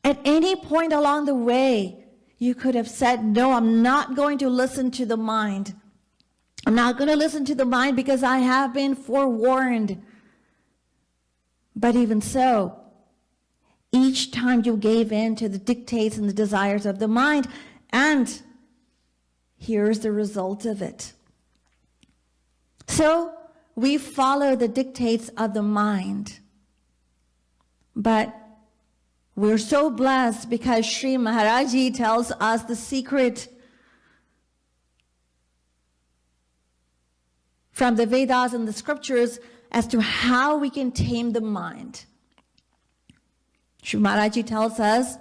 At any point along the way, you could have said, no, I'm not going to listen to the mind. I'm not going to listen to the mind because I have been forewarned. But even so, each time you gave in to the dictates and the desires of the mind, and here's the result of it. So we follow the dictates of the mind. But we're so blessed because Sri Maharaj Ji tells us the secret from the Vedas and the scriptures as to how we can tame the mind. Sri Maharaj Ji tells us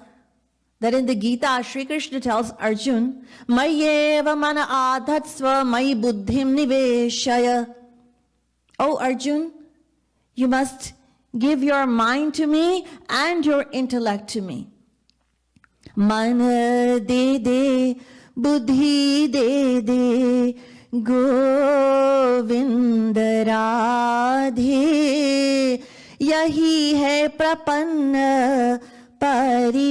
that in the Gita, Shri Krishna tells Arjun, Mayeva mana adhatsva mai buddhim niveshaya. Oh Arjun, you must give your mind to me and your intellect to me. Mana de de, buddhi de de, Govinda Radhey, yahi hai prapanna paribhasha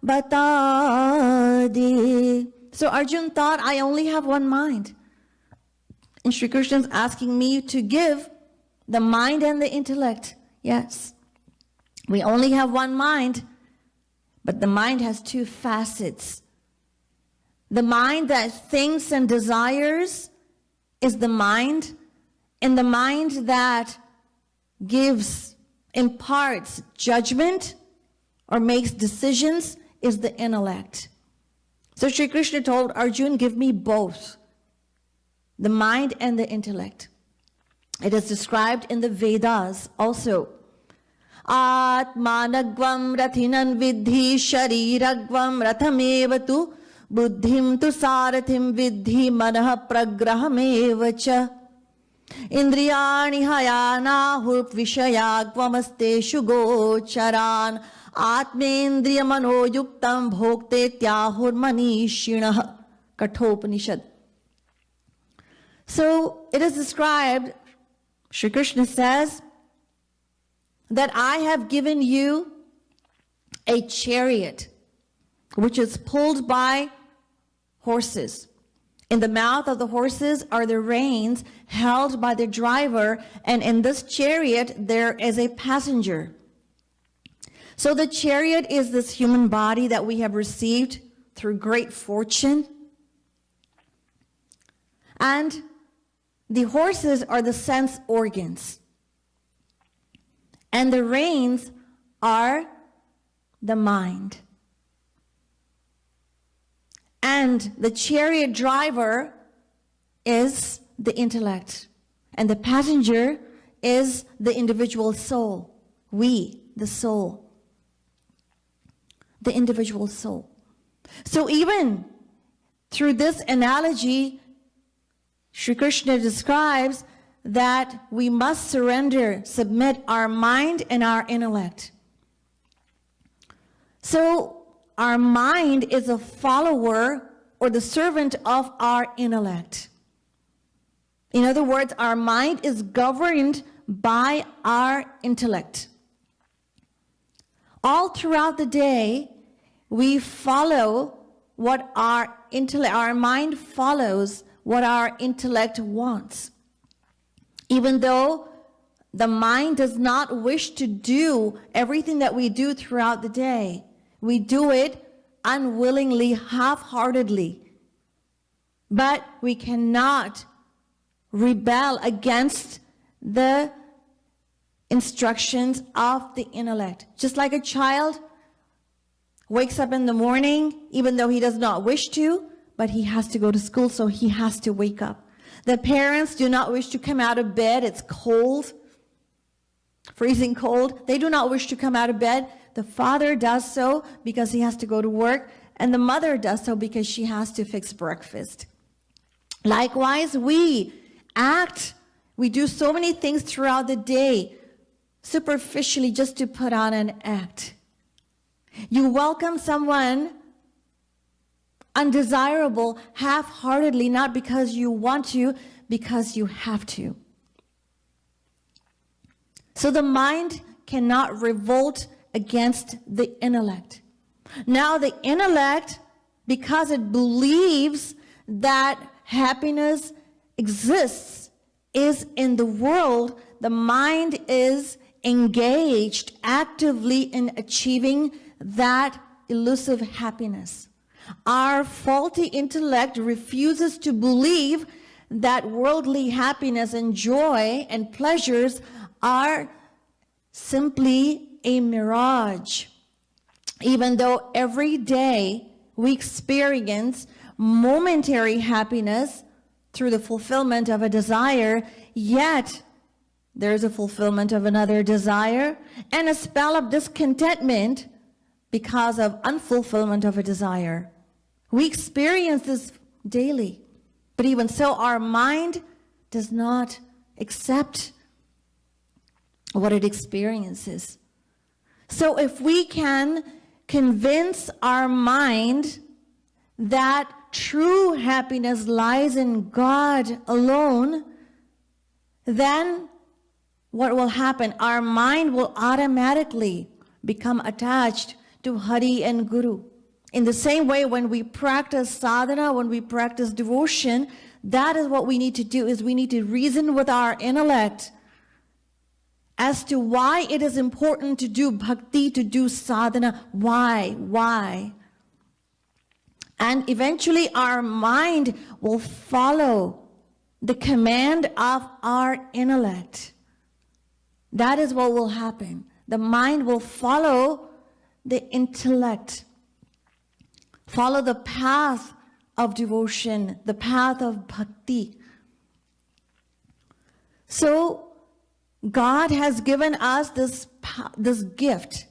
bata de. So Arjun thought, I only have one mind. And Shri Krishna is asking me to give the mind and the intellect. Yes, we only have one mind, but the mind has two facets. The mind that thinks and desires is the mind, and the mind that imparts judgment or makes decisions is the intellect. So Shri Krishna told Arjun, give me both, the mind and the intellect. It is described in the Vedas also. Atmanagvam rathinan vidhi shariragvam rathamevatu buddhim tu sarathim vidhi manah pragrahamevacha indriyani hayana vishayagvamasteshu gocharan atmendriya manoyuktam bhokte tyahur manishinah Kathopanishad. So it is described, Shri Krishna says, that I have given you a chariot which is pulled by horses. In the mouth of the horses are the reins held by the driver, and in this chariot there is a passenger. So the chariot is this human body that we have received through great fortune. And the horses are the sense organs. And the reins are the mind. And the chariot driver is the intellect. And the passenger is the individual soul. We, the soul. The individual soul. So even through this analogy, Shri Krishna describes that we must submit our mind and our intellect. So our mind is a follower or the servant of our intellect. In other words, our mind is governed by our intellect. All throughout the day, we follow what our mind follows what our intellect wants. Even though the mind does not wish to do everything that we do throughout the day, we do it unwillingly, half-heartedly. But we cannot rebel against the instructions of the intellect. Just like a child wakes up in the morning, even though he does not wish to, but he has to go to school, so he has to wake up. The parents do not wish to come out of bed. It's cold, freezing cold. They do not wish to come out of bed. The father does so because he has to go to work, and the mother does so because she has to fix breakfast. Likewise, we do so many things throughout the day, superficially just to put on an act. You welcome someone undesirable half-heartedly, not because you want to, because you have to. So the mind cannot revolt against the intellect. Now the intellect, because it believes that happiness exists, is in the world, the mind is engaged actively in achieving that elusive happiness. Our faulty intellect refuses to believe that worldly happiness and joy and pleasures are simply a mirage. Even though every day we experience momentary happiness through the fulfillment of a desire, yet there's a fulfillment of another desire and a spell of discontentment because of unfulfillment of a desire. We experience this daily, but even so, our mind does not accept what it experiences. So if we can convince our mind that true happiness lies in God alone, then what will happen? Our mind will automatically become attached to Hari and Guru. In the same way, when we practice sadhana, when we practice devotion, that is what we need to do, is we need to reason with our intellect as to why it is important to do bhakti, to do sadhana. Why? And eventually our mind will follow the command of our intellect. That is what will happen. The mind will follow the intellect, follow the path of devotion, the path of bhakti. So God has given us this gift.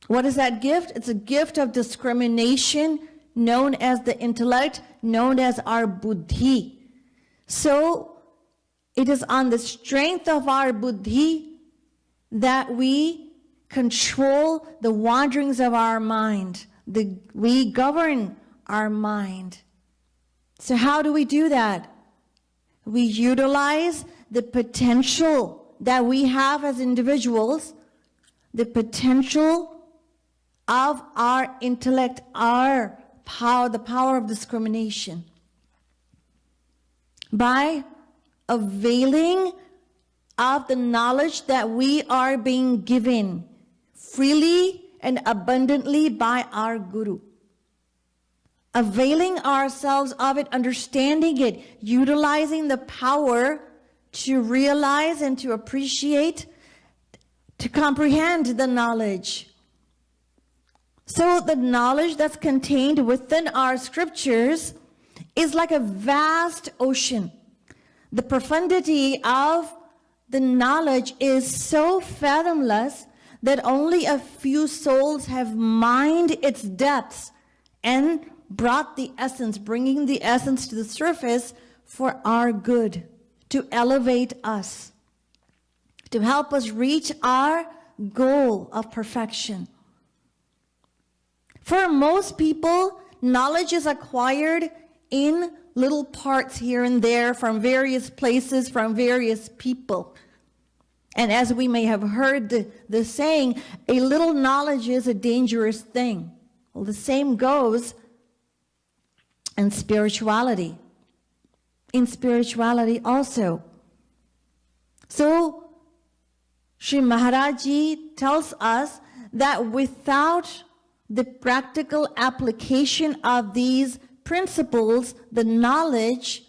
What is that gift? It's a gift of discrimination, known as the intellect, known as our buddhi. So it is on the strength of our buddhi that we control the wanderings of our mind. We govern our mind. So how do we do that? We utilize the potential that we have as individuals, the potential of our intellect, our power, the power of discrimination, by availing of the knowledge that we are being given freely and abundantly by our Guru. Availing ourselves of it, understanding it, utilizing the power to realize and to appreciate, to comprehend the knowledge. So the knowledge that's contained within our scriptures is like a vast ocean. The profundity of the knowledge is so fathomless that only a few souls have mined its depths and brought the essence, bringing the essence to the surface for our good, to elevate us, to help us reach our goal of perfection. For most people, knowledge is acquired in little parts here and there from various places, from various people. And as we may have heard the saying, a little knowledge is a dangerous thing. Well, the same goes in spirituality. In spirituality also. So, Sri Maharaj Ji tells us that without the practical application of these principles, the knowledge,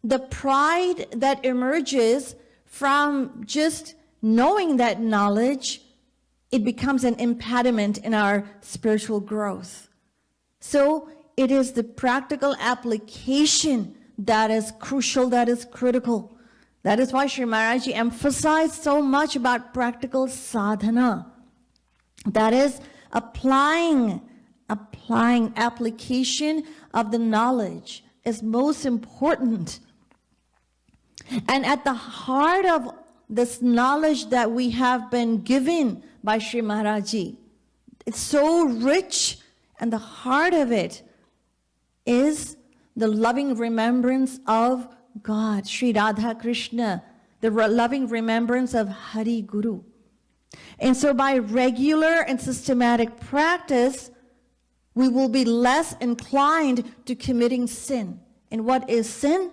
the pride that emerges from just knowing that knowledge, it becomes an impediment in our spiritual growth. So it is the practical application that is crucial, that is critical. That is why Sri Maharaj Ji emphasized so much about practical sadhana. That is applying application of the knowledge is most important. And at the heart of this knowledge that we have been given by Sri Maharaj Ji, it's so rich, and the heart of it is the loving remembrance of God, Sri Radha Krishna, the loving remembrance of Hari Guru. And so by regular and systematic practice, we will be less inclined to committing sin. And what is sin?